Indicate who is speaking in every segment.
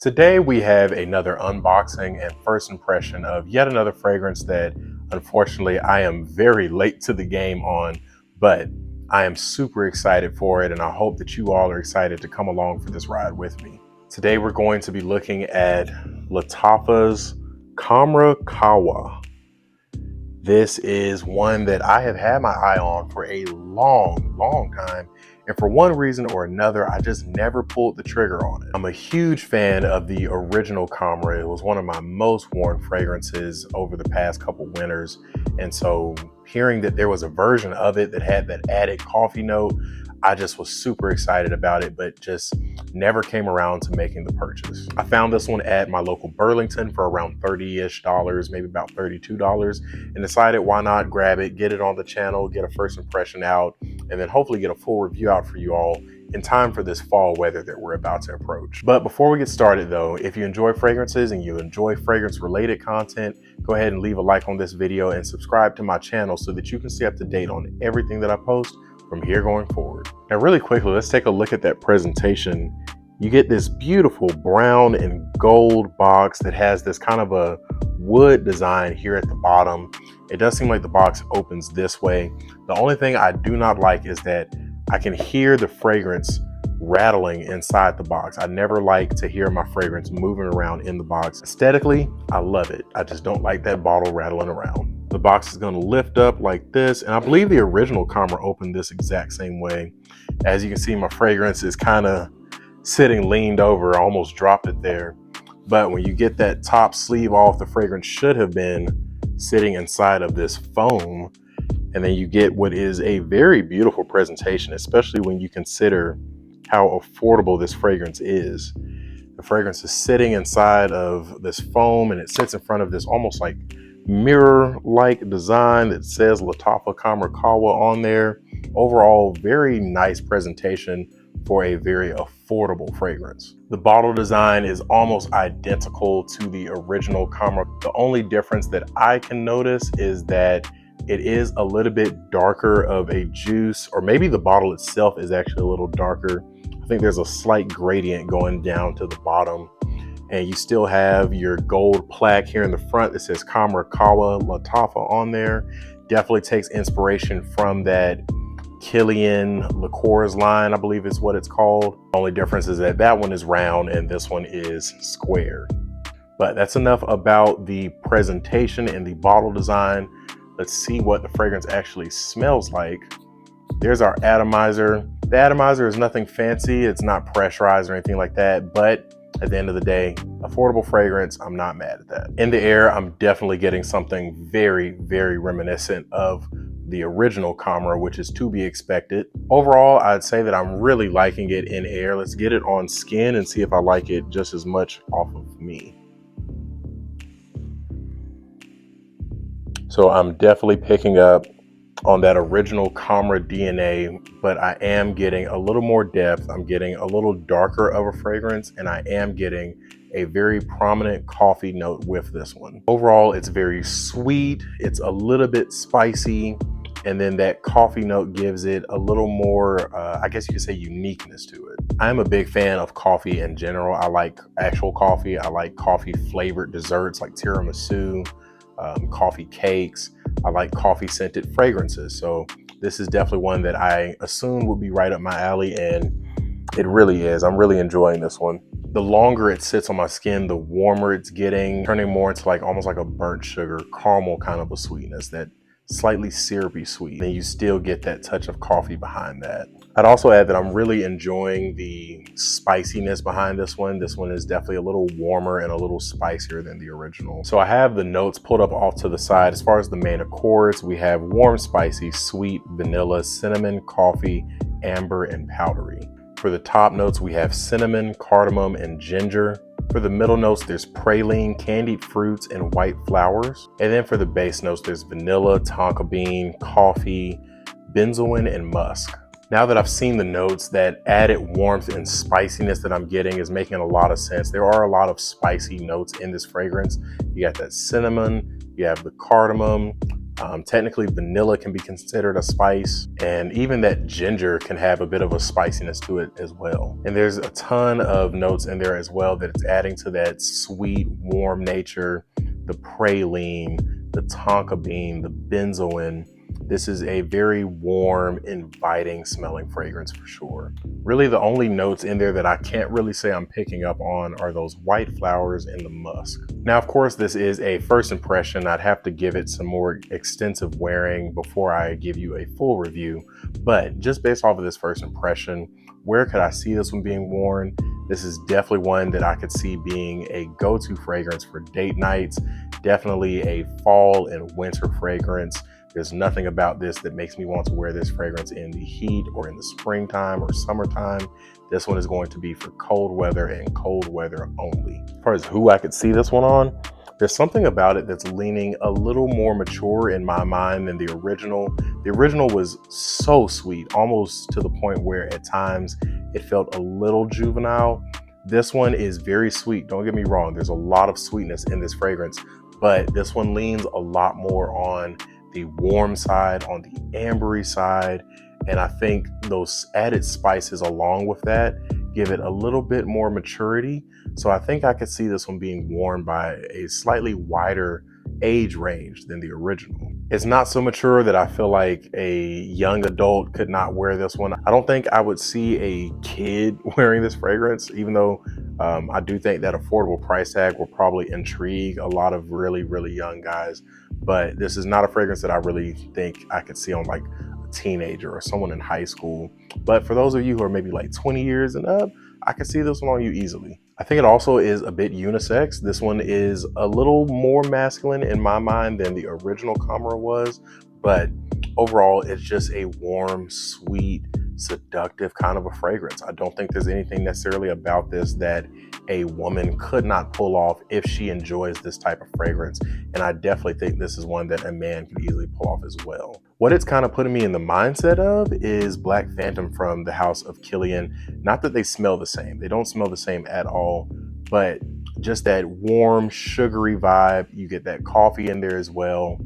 Speaker 1: Today we have another unboxing and first impression of yet another fragrance that unfortunately I am very late to the game on, but I am super excited for it and I hope that you all are excited to come along for this ride with me. Today we're going to be looking at Lattafa's Khamrah Qahwa. This is one that I have had my eye on for a long time. And for one reason or another, I just never pulled the trigger on it. I'm a huge fan of the original Khamrah. It was one of my most worn fragrances over the past couple winters. And so hearing that there was a version of it that had that added coffee note, I just was super excited about it, but just never came around to making the purchase. I found this one at my local Burlington for around $30-ish, maybe about $32, and decided why not grab it, get it on the channel, get a first impression out, and then hopefully get a full review out for you all in time for this fall weather that we're about to approach. But before we get started though, if you enjoy fragrances and you enjoy fragrance related content, go ahead and leave a like on this video and subscribe to my channel so that you can stay up to date on everything that I post from here going forward. Now really quickly, let's take a look at that presentation. You get this beautiful brown and gold box that has this kind of a wood design here at the bottom. It does seem like the box opens this way. The only thing I do not like is that I can hear the fragrance rattling inside the box. I never like to hear my fragrance moving around in the box. Aesthetically, I love it. I just don't like that bottle rattling around. The box is going to lift up like this, and I believe the original Khamrah opened this exact same way. As you can see, my fragrance is kind of sitting leaned over. I almost dropped it there. But when you get that top sleeve off, the fragrance should have been sitting inside of this foam. And then you get what is a very beautiful presentation, especially when you consider how affordable this fragrance is. The fragrance is sitting inside of this foam and it sits in front of this almost like mirror-like design that says Lattafa Khamrah Qahwa on there. Overall, very nice presentation for a very affordable fragrance. The bottle design is almost identical to the original Khamrah. The only difference that I can notice is that it is a little bit darker of a juice, or maybe the bottle itself is actually a little darker. I think there's a slight gradient going down to the bottom. And you still have your gold plaque here in the front that says Khamrah Qahwa Lattafa on there. Definitely takes inspiration from that Killian liqueurs line, I believe is what it's called. The only difference is that that one is round and this one is square. But that's enough about the presentation and the bottle design. Let's see what the fragrance actually smells like. There's our atomizer. The atomizer is nothing fancy. It's not pressurized or anything like that, but at the end of the day, affordable fragrance, I'm not mad at that. In the air, I'm definitely getting something very reminiscent of the original Khamrah, which is to be expected. Overall, I'd say that I'm really liking it in air. Let's get it on skin and see if I like it just as much off of me. So I'm definitely picking up on that original Khamrah DNA, but I am getting a little more depth. I'm getting a little darker of a fragrance, and I am getting a very prominent coffee note with this one. Overall, it's very sweet. It's a little bit spicy, and then that coffee note gives it a little more, I guess you could say, uniqueness to it. I'm a big fan of coffee in general. I like actual coffee. I like coffee flavored desserts like tiramisu, coffee cakes. I like coffee scented fragrances. So this is definitely one that I assume would be right up my alley, and it really is. I'm really enjoying this one. The longer it sits on my skin, the warmer it's getting, turning more into like almost like a burnt sugar, caramel kind of a sweetness, that slightly syrupy sweet. And you still get that touch of coffee behind that. I'd also add that I'm really enjoying the spiciness behind this one. This one is definitely a little warmer and a little spicier than the original. So I have the notes pulled up off to the side. As far as the main accords, we have warm, spicy, sweet, vanilla, cinnamon, coffee, amber, and powdery. For the top notes, we have cinnamon, cardamom, and ginger. For the middle notes, there's praline, candied fruits, and white flowers. And then for the base notes, there's vanilla, tonka bean, coffee, benzoin, and musk. Now that I've seen the notes, that added warmth and spiciness that I'm getting is making a lot of sense. There are a lot of spicy notes in this fragrance. You got that cinnamon, you have the cardamom, Technically, vanilla can be considered a spice, and even that ginger can have a bit of a spiciness to it as well. And there's a ton of notes in there as well that it's adding to that sweet, warm nature, the praline, the tonka bean, the benzoin. This is a very warm, inviting smelling fragrance for sure. Really, the only notes in there that I can't really say I'm picking up on are those white flowers and the musk. Now, of course, this is a first impression. I'd have to give it some more extensive wearing before I give you a full review. But just based off of this first impression, where could I see this one being worn? This is definitely one that I could see being a go-to fragrance for date nights. Definitely a fall and winter fragrance. There's nothing about this that makes me want to wear this fragrance in the heat or in the springtime or summertime. This one is going to be for cold weather and cold weather only. As far as who I could see this one on, there's something about it that's leaning a little more mature in my mind than the original. The original was so sweet, almost to the point where at times it felt a little juvenile. This one is very sweet, don't get me wrong. There's a lot of sweetness in this fragrance, but this one leans a lot more on the warm side, on the ambery side. And I think those added spices along with that give it a little bit more maturity. So I think I could see this one being worn by a slightly wider age range than the original. It's not so mature that I feel like a young adult could not wear this one. I don't think I would see a kid wearing this fragrance, even though I do think that affordable price tag will probably intrigue a lot of really, really young guys. But this is not a fragrance that I really think I could see on like a teenager or someone in high school. But for those of you who are maybe like 20 years and up, I can see this one on you easily. I think it also is a bit unisex. This one is a little more masculine in my mind than the original Khamrah was, but overall it's just a warm, sweet, seductive kind of a fragrance. I don't think there's anything necessarily about this that a woman could not pull off if she enjoys this type of fragrance. And I definitely think this is one that a man can easily pull off as well. What it's kind of putting me in the mindset of is Black Phantom from the House of Killian. Not that they smell the same. They don't smell the same at all, but just that warm, sugary vibe. You get that coffee in there as well.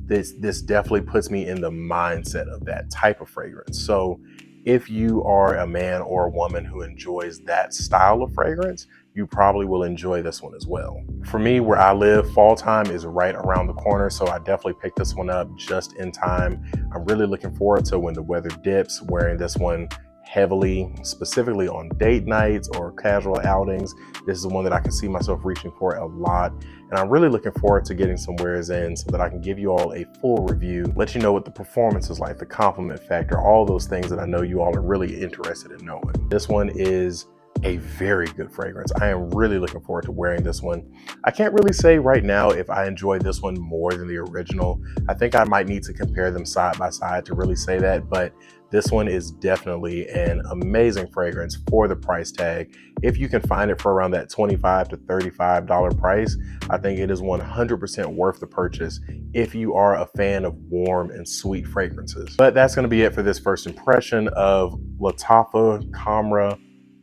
Speaker 1: This definitely puts me in the mindset of that type of fragrance. So if you are a man or a woman who enjoys that style of fragrance, you probably will enjoy this one as well. For me, where I live, fall time is right around the corner, so I definitely picked this one up just in time. I'm really looking forward to when the weather dips, wearing this one heavily, specifically on date nights or casual outings. This is the one that I can see myself reaching for a lot. And I'm really looking forward to getting some wears in so that I can give you all a full review, let you know what the performance is like, the compliment factor, all those things that I know you all are really interested in knowing. This one is a very good fragrance. I am really looking forward to wearing this one. I can't really say right now if I enjoy this one more than the original. I think I might need to compare them side by side to really say that, but this one is definitely an amazing fragrance for the price tag. If you can find it for around that $25 to $35 price, I think it is 100% worth the purchase if you are a fan of warm and sweet fragrances. But that's going to be it for this first impression of Lattafa Khamrah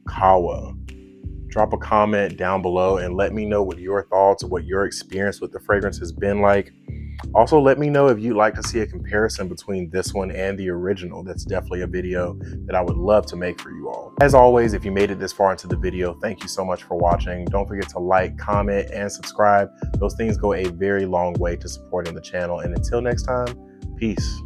Speaker 1: Qahwa. Drop a comment down below and let me know what your thoughts, what your experience with the fragrance has been like. Also, let me know if you'd like to see a comparison between this one and the original. That's definitely a video that I would love to make for you all. As always, if you made it this far into the video, thank you so much for watching. Don't forget to like, comment, and subscribe. Those things go a very long way to supporting the channel. And until next time, peace.